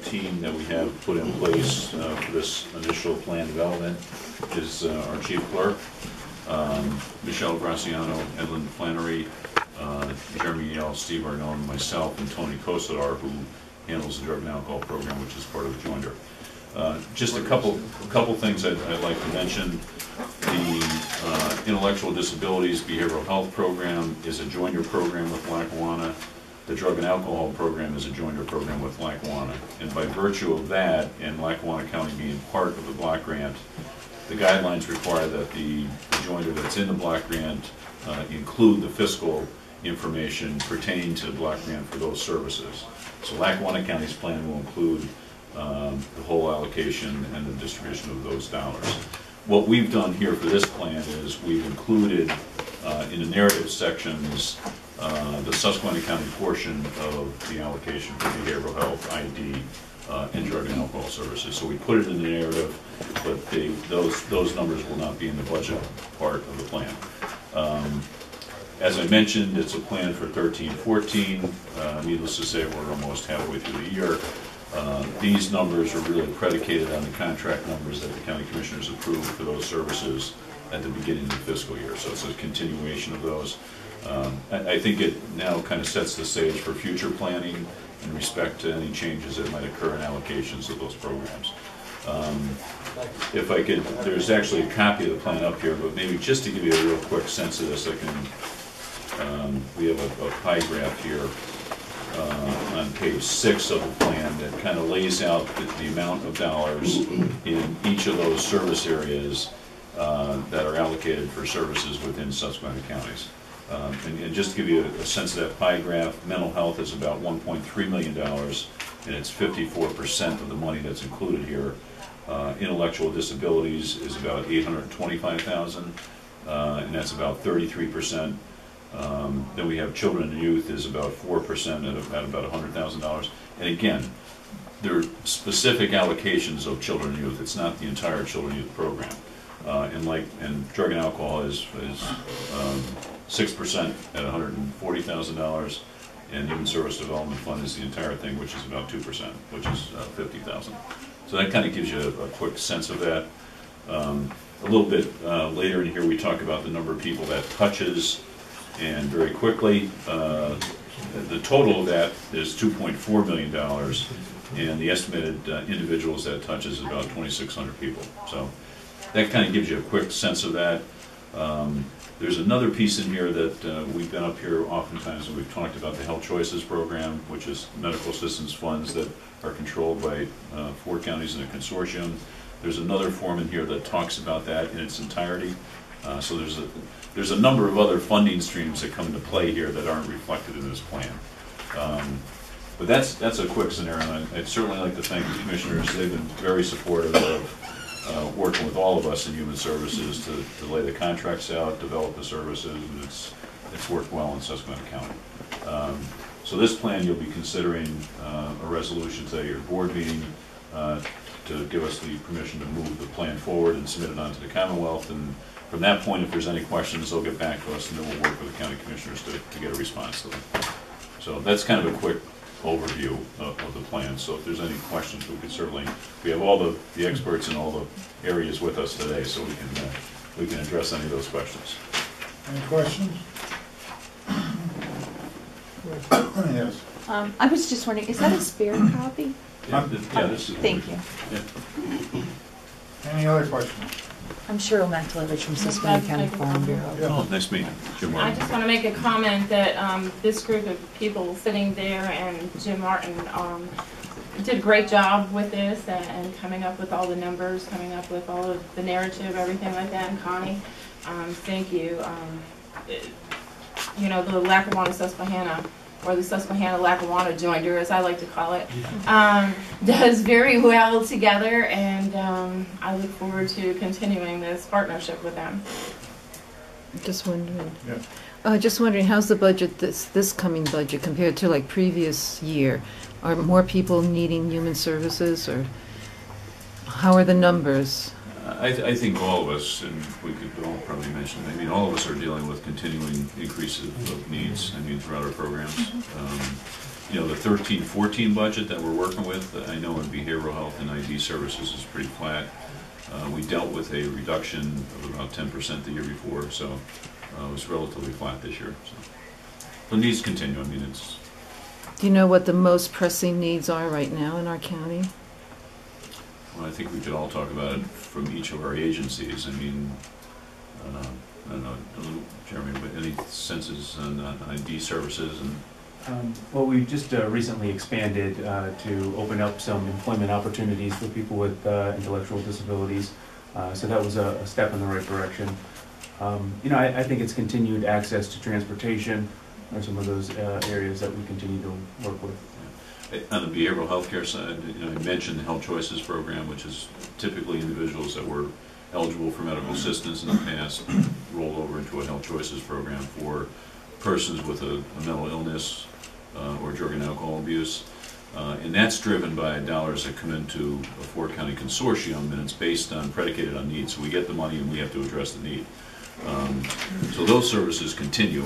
team that we have put in place for this initial plan development is our chief clerk, Michelle Graciano, Edlin Flannery, Jeremy Yale, Steve Arnone, and myself, and Tony Kosadar, who handles the drug and alcohol program, which is part of the joinder. Just a couple things I'd like to mention. The intellectual disabilities behavioral health program is a joinder program with Lackawanna. The drug and alcohol program is a joinder program with Lackawanna. And by virtue of that, and Lackawanna County being part of the block grant, the guidelines require that the joinder that's in the block grant include the fiscal information pertaining to the block grant for those services. So Lackawanna County's plan will include the whole allocation and the distribution of those dollars. What we've done here for this plan is we've included in the narrative sections the Susquehanna County portion of the allocation for behavioral health, ID, and drug and alcohol services. So we put it in the narrative, but those numbers will not be in the budget part of the plan. As I mentioned, it's a plan for 13-14. Needless to say, we're almost halfway through the year. These numbers are really predicated on the contract numbers that the county commissioners approved for those services at the beginning of the fiscal year. So it's a continuation of those. I think it now kind of sets the stage for future planning in respect to any changes that might occur in allocations of those programs. If I could, there's actually a copy of the plan up here, but maybe just to give you a real quick sense of this, I can, we have a pie graph here on page 6 of the plan that kind of lays out the amount of dollars in each of those service areas that are allocated for services within Susquehanna counties. And just to give you a sense of that pie graph, mental health is about $1.3 million, and it's 54% of the money that's included here. Intellectual disabilities is about $825,000, and that's about 33%. Then we have children and youth is about 4% at about $100,000. And again, there are specific allocations of children and youth. It's not the entire children and youth program. And drug and alcohol is 6% at $140,000, and Human Service Development Fund is the entire thing, which is about 2%, which is $50,000. So that kind of gives you a quick sense of that. A little bit later in here, we talk about the number of people that touches, and very quickly, the total of that is $2.4 million, and the estimated individuals that touches is about 2,600 people. So that kind of gives you a quick sense of that. There's another piece in here that we've been up here oftentimes, and we've talked about the Health Choices program, which is medical assistance funds that are controlled by 4 counties in a consortium. There's another form in here that talks about that in its entirety. So there's a number of other funding streams that come into play here that aren't reflected in this plan. But that's a quick scenario, and I'd certainly like to thank the commissioners. They've been very supportive of working with all of us in Human Services to lay the contracts out, develop the services, and it's worked well in Susquehanna County. So this plan, you'll be considering a resolution today at your board meeting to give us the permission to move the plan forward and submit it on to the Commonwealth. And from that point, if there's any questions, they'll get back to us, and then we'll work with the county commissioners to get a response to them. So that's kind of a quick overview of the plan. So if there's any questions, we could certainly, we have all the experts in all the areas with us today, so we can address any of those questions. Any questions? Yes. I was just wondering, is that a spare copy? Yeah, this is. Thank you. Yeah. Any other questions? I'm Cheryl Makalevich from Susquehanna County Farm Bureau. Oh, nice meeting you. Jim I Martin. just want to make a comment that this group of people sitting there and Jim Martin did a great job with this and coming up with all the numbers, coming up with all of the narrative, everything like that. And Connie, thank you. You know, the Lackawanna Susquehanna, or the Susquehanna-Lackawanna joinder, as I like to call it, does very well together, and I look forward to continuing this partnership with them. Just wondering. Yeah. Just wondering, how's the budget, this coming budget, compared to like previous year? Are more people needing human services, or how are the numbers? I think all of us, and we could all probably mention, I mean, all of us are dealing with continuing increases of needs, I mean, throughout our programs. You know, the 13-14 budget that we're working with, I know in behavioral health and ID services is pretty flat. We dealt with a reduction of about 10% the year before, so it was relatively flat this year. So the needs continue. I mean, it's. Do you know what the most pressing needs are right now in our county? Well, I think we could all talk about it from each of our agencies. I mean, I don't know, Jeremy, but any senses on ID services and. Well, we just recently expanded to open up some employment opportunities for people with intellectual disabilities. So that was a step in the right direction. You know, I think it's continued access to transportation are some of those areas that we continue to work with. On the behavioral health care side, you know, I mentioned the Health Choices program, which is typically individuals that were eligible for medical assistance in the past rolled over into a Health Choices program for persons with a mental illness or drug and alcohol abuse. And that's driven by dollars that come into a Ford County consortium, and it's based on, predicated on needs. So we get the money and we have to address the need. So those services continue.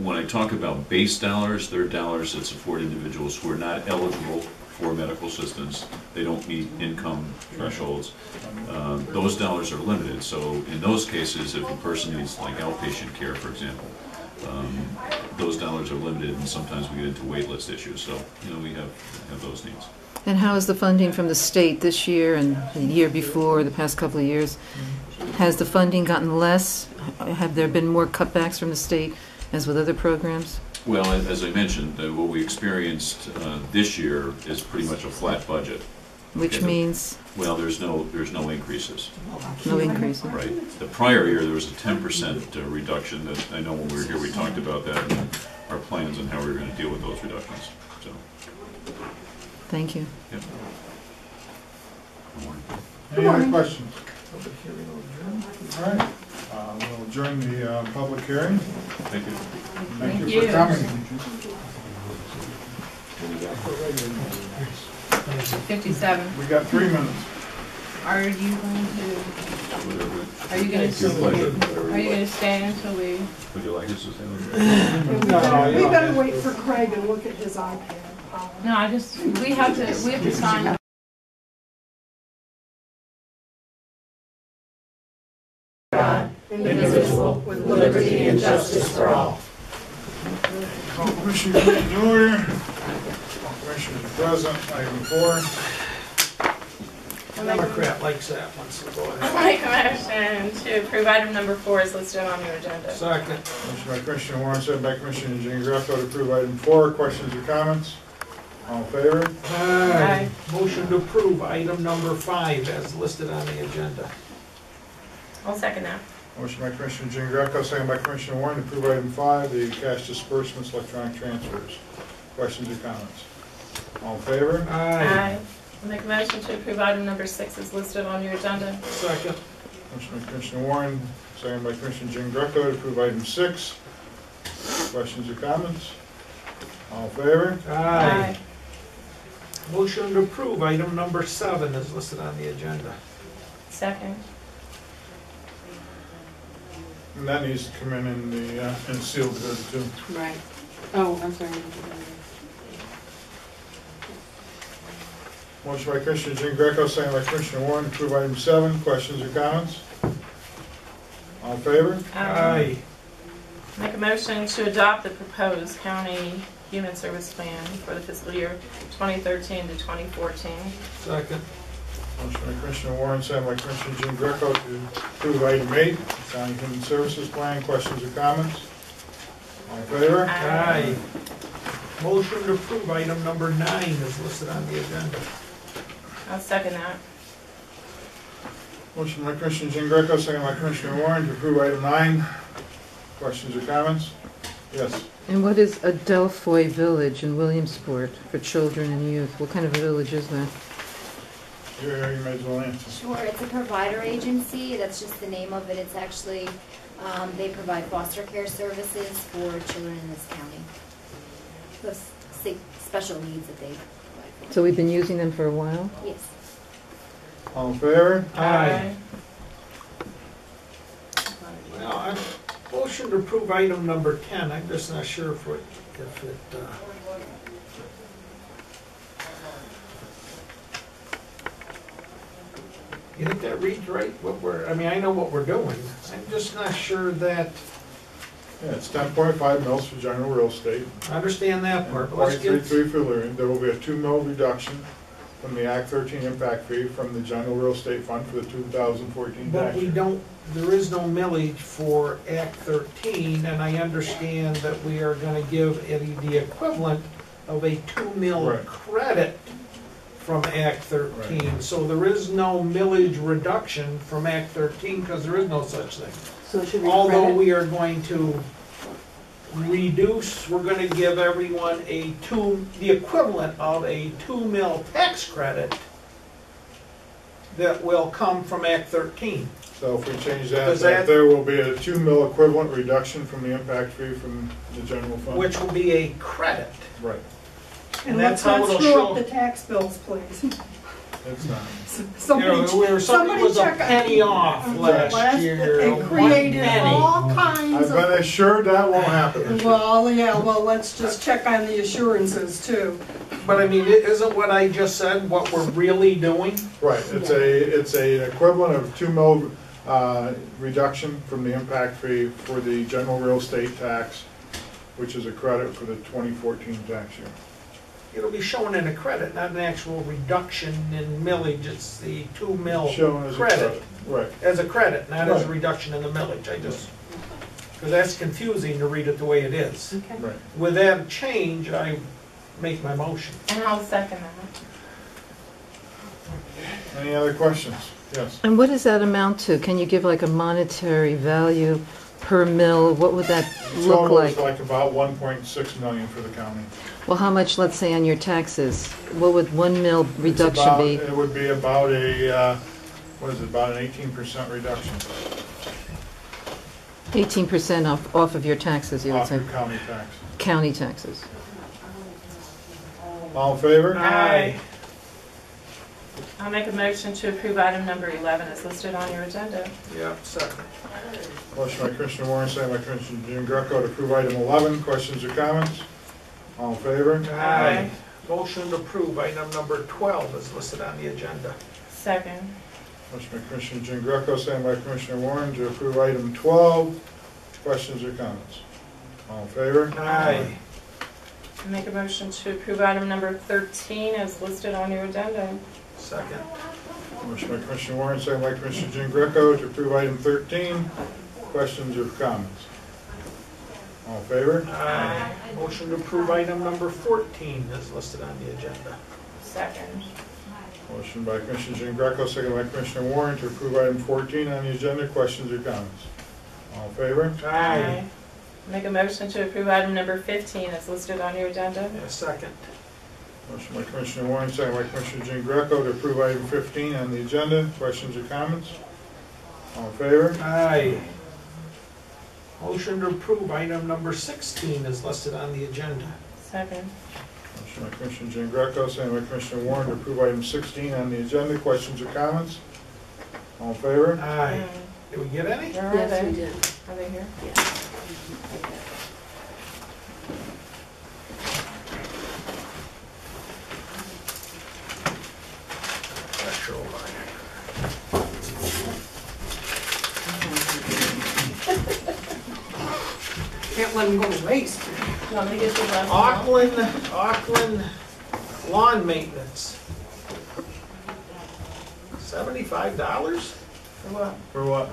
When I talk about base dollars, they're dollars that support individuals who are not eligible for medical assistance. They don't meet income thresholds. Those dollars are limited. So in those cases, if a person needs like outpatient care, for example, those dollars are limited, and sometimes we get into wait list issues. So, you know, we have those needs. And how is the funding from the state this year and the year before, the past couple of years? Has the funding gotten less? Have there been more cutbacks from the state as with other programs? Well, as I mentioned, what we experienced this year is pretty much a flat budget. Which means? Well, there's no increases. No increase. Right. The prior year, there was a 10% reduction. That I know when we were here, we talked about that and our plans and how we were going to deal with those reductions. So. Thank you. Yep. Any other questions? All right, we'll adjourn the public hearing. Thank you. Thank you for coming. 57. We got 3 minutes. Are you going to stay until we? Would you like us to stay? We better wait for Craig and look at his iPad. No, we have to sign. Indivisible, with liberty and justice for all. Call Commissioners in order. Commissioners present, item 4. Democrat likes that one, so go ahead. I'll make a motion to approve item number 4 is listed on your agenda. Second. Motion by Commissioner Warren, second by Commissioner Jean Greco to approve item 4. Questions or comments? All in favor? Aye. Motion to approve item number 5 as listed on the agenda. I'll second that. Motion by Commissioner Jean Greco, second by Commissioner Warren to approve item 5, the cash disbursements, electronic transfers. Questions or comments? All in favor? Aye. I'll make a motion to approve item number 6 is listed on your agenda. Second. Motion by Commissioner Warren, second by Commissioner Jean Greco to approve item 6. Questions or comments? All in favor? Aye. Motion to approve item number 7 is listed on the agenda. Second. And that needs to come in the in sealed bid too. Right. Oh, I'm sorry. Motion by Commissioner Jean Greco, second by Commissioner Warren to approve item 7. Questions or comments? All in favor? Aye. Make a motion to adopt the proposed county human service plan for the fiscal year 2013 to 2014. Second. Motion by Commissioner Warren, second by Commissioner Jean Greco to approve item 8, County Human Services Plan. Questions or comments? All in favor? Aye. Motion to approve item number 9 is listed on the agenda. I'll second that. Motion by Commissioner Jean Greco, second by Commissioner Warren to approve item 9. Questions or comments? Yes. And what is Adelphoi Village in Williamsport for children and youth? What kind of a village is that? You may as well answer. Sure, it's a provider agency, that's just the name of it. It's actually, they provide foster care services for children in this county. Those special needs that they provide for. So we've been using them for a while? Yes. All in favor? Aye. Well, motion to approve item number 10, I'm just not sure if it, you think that reads right, I mean, I know what we're doing, I'm just not sure that, Yeah, it's 10.5 mils for general real estate. I understand that part, And but let's get, 0.33 for Lyrian. There will be a 2 mil reduction from the Act 13 impact fee from the general real estate fund for the 2014 but tax we year. don't, there is no millage for Act 13, and I understand that we are gonna give it the equivalent of a 2 mil Right. credit from Act 13. Right. So there is no millage reduction from Act 13, because there is no such thing. So it should be Although credit? we are going to reduce, we're gonna give everyone the equivalent of a 2 mil tax credit that will come from Act 13. So if we change that, Does that- there will be a 2 mil equivalent reduction from the impact fee from the general fund. Which will be a credit. Right, And let's that's how not it'll screw up show. the tax bills, please. it's not. Somebody, Somebody somebody was a check. penny off last year. They one created penny. all kinds I've been of, assured that won't happen. well, yeah, well, let's just check on the assurances too. But I mean, isn't what I just said what we're really doing? Right, it's a equivalent of 2 mil reduction from the impact fee for the general real estate tax, which is a credit for the 2014 tax year. It'll be shown in a credit, not an actual reduction in millage. It's the 2 mil Shown as a credit. credit. Right, As a credit, not as a Right. reduction in the millage. I just, because that's confusing to read it the way it is. Okay. right. With that change, I make my motion. And I'll second that. Any other questions? Yes. And what does that amount to? Can you give like a monetary value per mill? What would that look Total is like? like about 1.6 million for the county. Well, how much, let's say, on your taxes? What would 1 mil It's reduction about- be? It would be about a, what is it, about an 18% reduction 18% off of your taxes, you would off say? your county tax. County taxes. All in favor? Aye. I'll make a motion to approve item number 11 as listed on your agenda. Yep, second. Motion by Commissioner Warren, second by Commissioner Jean Greco to approve item 11. Questions or comments? All in favor? Aye. Motion to approve item number 12 is listed on the agenda. Second. Motion by Commissioner Jean Greco, second by Commissioner Warren to approve item 12. Questions or comments? All in favor? Aye. I'll make a motion to approve item number 13 as listed on your agenda. Second. Motion by Commissioner Warren, second by Commissioner Jean Greco to approve item 13. Questions or comments? All in favor? Aye. Motion to approve item number 14 is listed on the agenda. Second. Motion by Commissioner Jean Greco, second by Commissioner Warren to approve item 14 on the agenda. Questions or comments? All in favor? Aye. Make a motion to approve item number 15 as listed on your agenda. Yeah, second. Motion by Commissioner Warren, second by Commissioner Jean Greco to approve item 15 on the agenda. Questions or comments? All in favor? Aye. Motion to approve item number 16 is listed on the agenda. Second. Motion by Commissioner Jean Greco, second by Commissioner Warren to approve item 16 on the agenda. Questions or comments? All in favor? Aye. Did we get any? Where are Yes, they? we did. Are they here? Pressure over. Can't let them go to waste. You want me to get the last one? Auckland lawn maintenance. $75? For what? For what?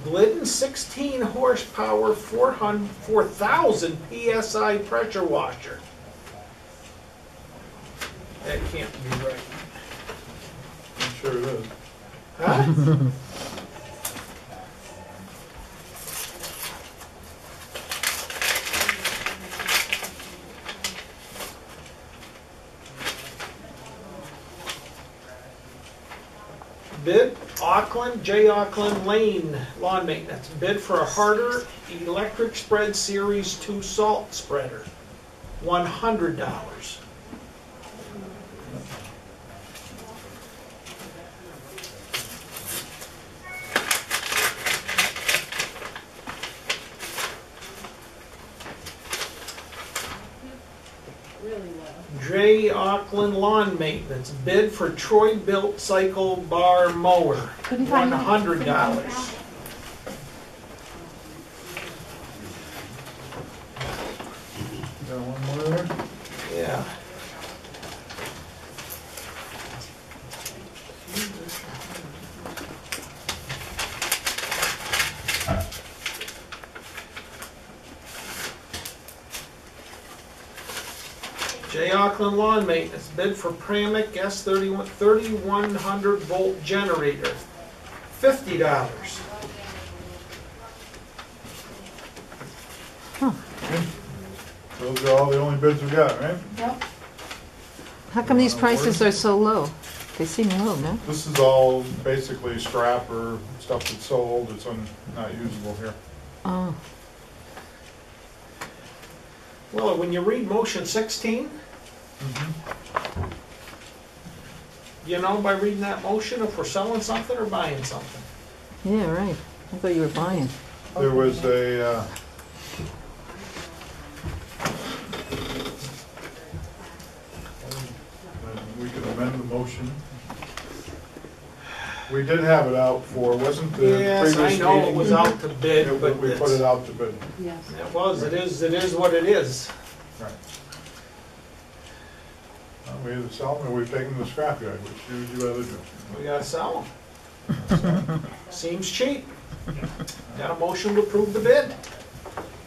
Glidden 16 horsepower, 4,000 PSI pressure washer. That can't be right. I'm sure it is. Huh? Bid, J. Auckland Lane Lawn Maintenance. Bid for a Harder Electric Spread Series 2 Salt Spreader. $100. J. Auckland Lawn Maintenance, bid for Troy-built cycle bar mower, Couldn't find it. $100. Got one more there? Yeah. J. Auckland Lawn Maintenance, bid for Pramac S31 3100 volt generator, $50. Those are all the only bids we got, right? Yep. How come these prices are so low? They seem low, no? This is all basically scrap or stuff that's so old it's not usable here. Oh, Well, when you read motion 16, you know by reading that motion if we're selling something or buying something. yeah, right. I thought you were buying. There was a, we can amend the motion. We did have it out for, wasn't the previous Yes, I know it meeting? was out to bid, Yeah, but we put it out to bid. Yes. it was, it is what it is. Right. We either sell them or we take them to the scrapyard, which you rather do. We gotta sell them. Seems cheap. Got a motion to approve the bid.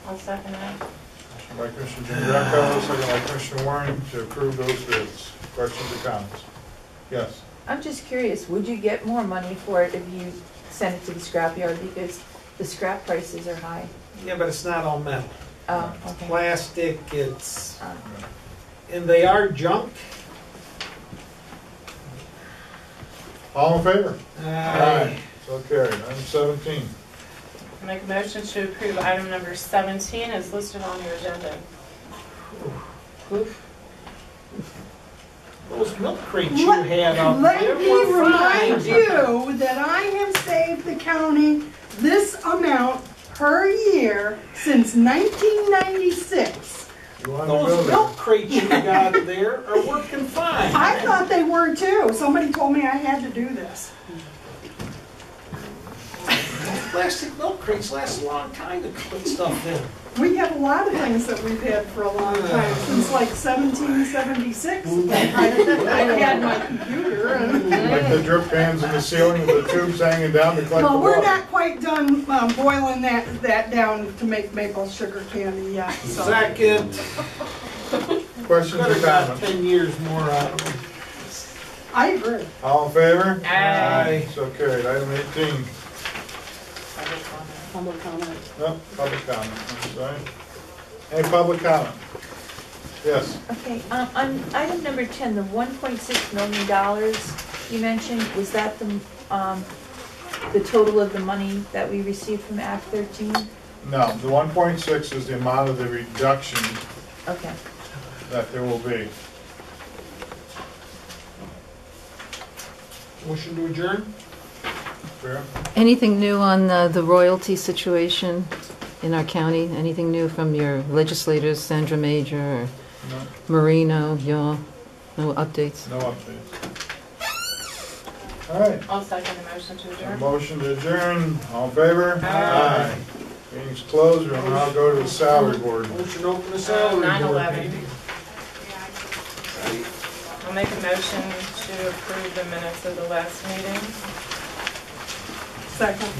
I'll second that. Motion by Commissioner Jean Greco, second by Commissioner Warren to approve those bids. Questions or comments? Yes. I'm just curious, would you get more money for it if you sent it to the scrapyard because the scrap prices are high? Yeah, but it's not all metal. Oh, okay. Plastic, it's, Uh, and they are junk. All in favor? Aye. So carried. Item 17. I make a motion to approve item number 17 as listed on your agenda. Those milk crates you had up Let there me were remind fine. you that I have saved the county this amount per year since 1996. You want to go Those there? milk crates you got there are working fine. I thought they were too. Somebody told me I had to do this. Plastic milk crates last a long time to put stuff in. We have a lot of things that we've had for a long time, since like 1776. I had my computer and... Like the drip pans in the ceiling with the tubes hanging down to collect the Well, we're water. not quite done boiling that down to make maple sugar candy yet, so. Second, Questions or could've got comments? 10 years more out of them. I agree. All in favor? Aye. So carried. Item 18. Public comment. No, public comment. I'm sorry. Any public comment? Yes. Okay, on item number 10, the $1.6 million you mentioned, was that the total of the money that we received from Act 13? No, the 1.6 is the amount of the reduction Okay. that there will be. Motion to adjourn? Vera? Anything new on the royalty situation in our county? Anything new from your legislators, Sandra Major or No, Marino, y'all? No updates? no updates. All right. I'll second the motion to A adjourn. motion to adjourn. All in favor? Aye. Meeting's closed. We'll now go to the salary board. Motion to open the salary board 9/11. meeting. I'll make a motion to approve the minutes of the last meeting. Second.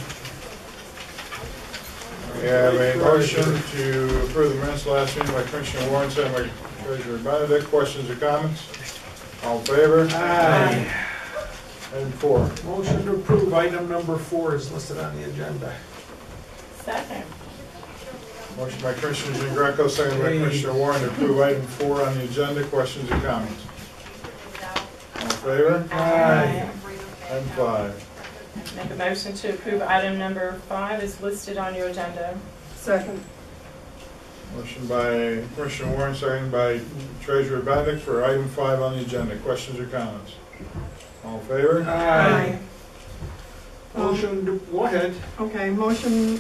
We have a motion to approve the minutes last meeting by Commissioner Warren, second by Treasurer Benedict. Questions or comments? All in favor? Aye. Item 4. Motion to approve item number 4 is listed on the agenda. Second. Motion by Commissioner Jean Greco, second by Commissioner Warren to approve item 4 on the agenda. Questions or comments? All in favor? Aye. Item 5. Make a motion to approve item number 5 is listed on your agenda. Second. Motion by Commissioner Warren, second by Treasurer Benedict for item 5 on the agenda. Questions or comments? All in favor? Aye. Motion to, go ahead. Okay, motion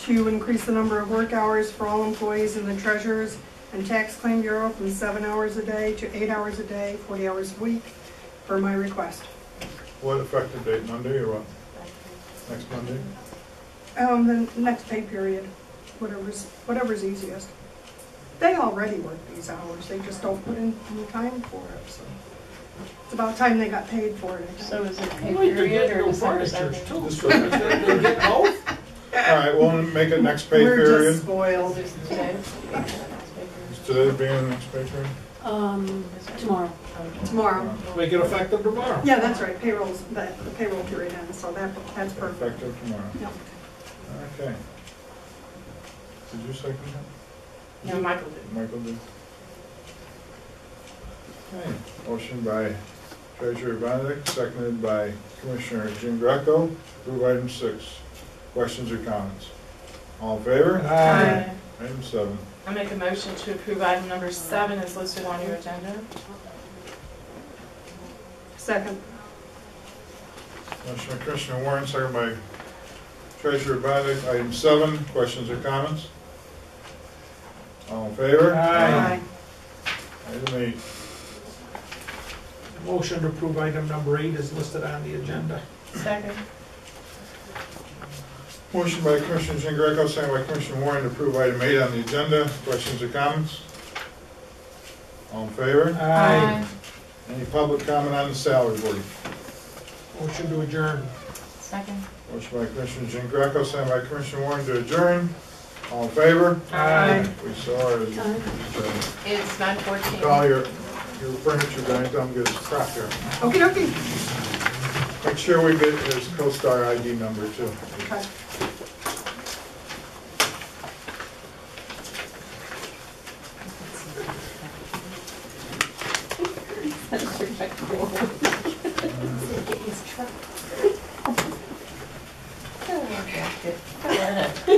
to increase the number of work hours for all employees in the treasurer's and Tax Claim Bureau from 7 hours a day to 8 hours a day, 40 hours a week, per my request. What effective date, Monday or what? Next Monday? The next pay period, whatever's easiest. They already work these hours, they just don't put in any time for it, so. It's about time they got paid for it, I So think. is it pay Well, you period get or new December furnitures 2nd? too. This They one. get both? All right, we'll make it next pay We're period. just spoiled. Is today? Is today being the next pay period? Tomorrow. Tomorrow. Make it effective tomorrow. Yeah, that's right, the payroll period ends, so that's perfect. Effective tomorrow. Yep. Okay. Did you second that? No, Michael did. Michael did. Okay, motion by Treasurer Benedict, seconded by Commissioner Jean Greco. Approve item 6. Questions or comments? All in favor? Aye. Item 7. I make a motion to approve item number 7 is listed on your agenda. Second. Motion by Commissioner Warren, seconded by Treasurer Benedict. Item 7. Questions or comments? All in favor? Aye. Item 8. Motion to approve item number 8 is listed on the agenda. Second. Motion by Commissioner Jean Greco, second by Commissioner Warren to approve item 8 on the agenda. Questions or comments? All in favor? Aye. Any public comment on the salary board? Motion to adjourn. Second. Motion by Commissioner Jean Greco, second by Commissioner Warren to adjourn. All in favor? Aye. We saw it. It's 9:14. Call your furniture guy, tell him to get his crap here. Okey dokey. Make sure we get his co-star ID number too. Okay. Oh,